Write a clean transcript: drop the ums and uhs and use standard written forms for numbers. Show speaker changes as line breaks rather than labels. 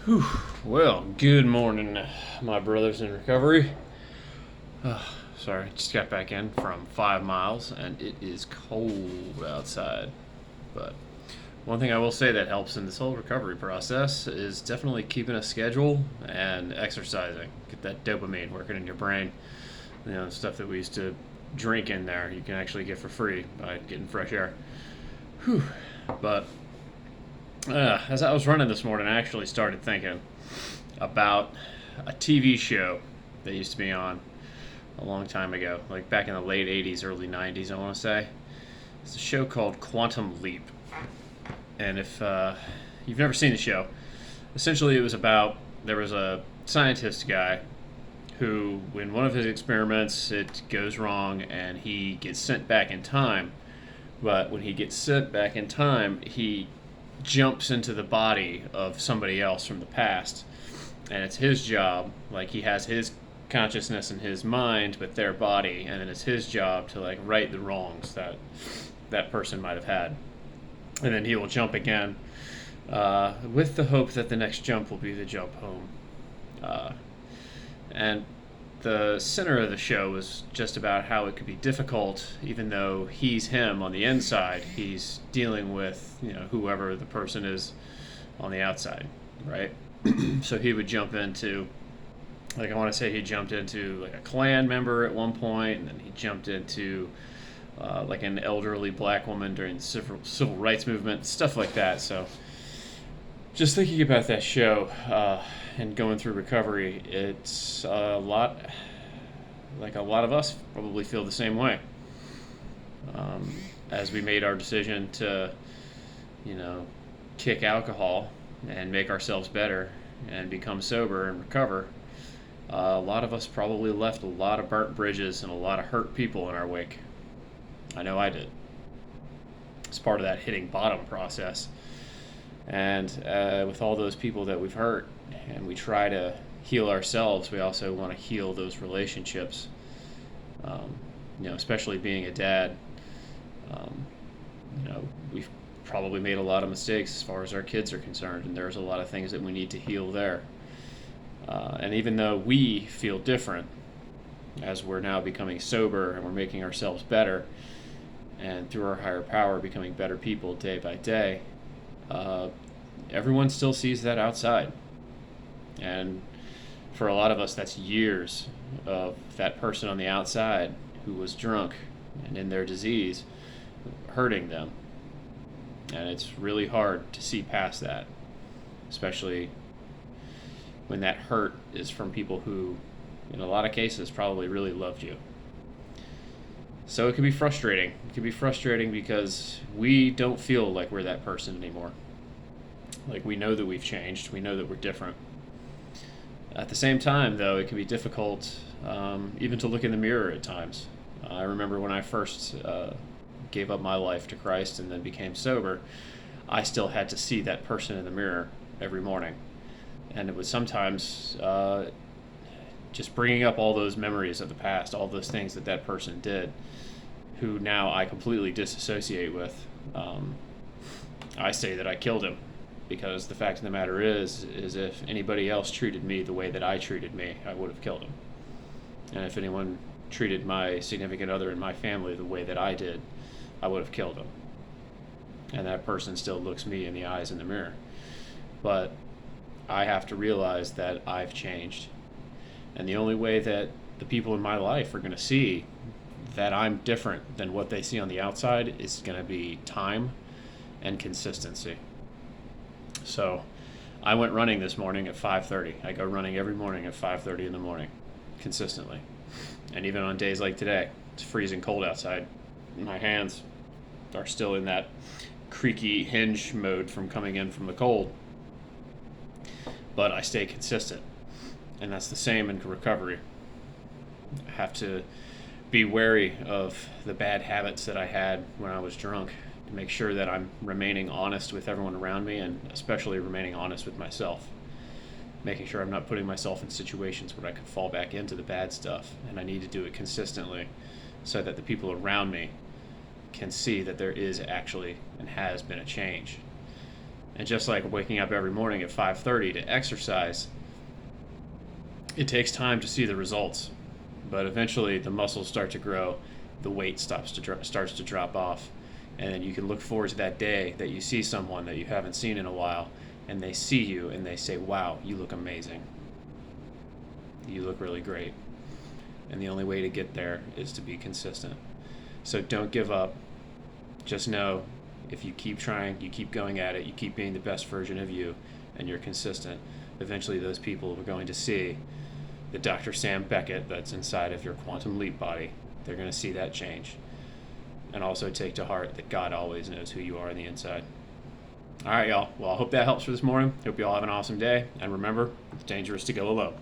Whew. Well, good morning, my brothers in recovery. Sorry, just got back in from 5 miles and it is cold outside. But one thing I will say that helps in this whole recovery process is definitely keeping a schedule and exercising. Get that dopamine working in your brain. Stuff that we used to drink in there, you can actually get for free by getting fresh air. Whew. But as I was running this morning, I actually started thinking about a TV show that used to be on a long time ago, like back in the late 80s, early 90s, I want to say. It's a show called Quantum Leap. And if you've never seen the show, essentially it was about there was a scientist guy who, when one of his experiments, it goes wrong and he gets sent back in time. But when he gets sent back in time, he jumps into the body of somebody else from the past, and it's his job, like he has his consciousness in his mind but their body, and then it's his job to like right the wrongs that that person might have had, and then he will jump again, with the hope that the next jump will be the jump home. And the center of the show was just about how it could be difficult, even though he's him on the inside. He's dealing with, whoever the person is on the outside, right? So he would jump into, like, I want to say he jumped into like a Klan member at one point, and then he jumped into like an elderly black woman during the civil rights movement, stuff like that. So just thinking about that show and going through recovery, it's a lot like a lot of us probably feel the same way. As we made our decision to, kick alcohol and make ourselves better and become sober and recover, a lot of us probably left a lot of burnt bridges and a lot of hurt people in our wake. I know I did. It's part of that hitting bottom process. And with all those people that we've hurt, and we try to heal ourselves, we also want to heal those relationships. Especially being a dad, we've probably made a lot of mistakes as far as our kids are concerned, and there's a lot of things that we need to heal there. And even though we feel different as we're now becoming sober and we're making ourselves better, and through our higher power becoming better people day by day, everyone still sees that outside. And for a lot of us, that's years of that person on the outside who was drunk and in their disease hurting them. And it's really hard to see past that, especially when that hurt is from people who, in a lot of cases, probably really loved you. So it can be frustrating. It can be frustrating because we don't feel like we're that person anymore. Like, we know that we've changed. We know that we're different. At the same time, though, it can be difficult even to look in the mirror at times. I remember when I first gave up my life to Christ and then became sober, I still had to see that person in the mirror every morning. And it was sometimes just bringing up all those memories of the past, all those things that that person did, who now I completely disassociate with. I say that I killed him, because the fact of the matter is if anybody else treated me the way that I treated me, I would have killed him. And if anyone treated my significant other in my family the way that I did, I would have killed him. And that person still looks me in the eyes in the mirror. But I have to realize that I've changed. And the only way that the people in my life are going to see that I'm different than what they see on the outside is going to be time and consistency. So I went running this morning at 5:30. I go running every morning at 5:30 in the morning, consistently. And even on days like today, it's freezing cold outside. My hands are still in that creaky hinge mode from coming in from the cold. But I stay consistent. And that's the same in recovery. I have to be wary of the bad habits that I had when I was drunk, to make sure that I'm remaining honest with everyone around me, and especially remaining honest with myself. Making sure I'm not putting myself in situations where I could fall back into the bad stuff, and I need to do it consistently so that the people around me can see that there is actually and has been a change. And just like waking up every morning at 5:30 to exercise, it takes time to see the results, but eventually the muscles start to grow, the weight starts to drop off, and then you can look forward to that day that you see someone that you haven't seen in a while, and they see you and they say, "Wow, you look amazing. You look really great." And the only way to get there is to be consistent. So don't give up. Just know, if you keep trying, you keep going at it, you keep being the best version of you, and you're consistent, eventually those people are going to see the Dr. Sam Beckett that's inside of your quantum leap body. They're going to see that change. And also take to heart that God always knows who you are on the inside. All right, y'all. Well, I hope that helps for this morning. Hope you all have an awesome day. And remember, it's dangerous to go alone.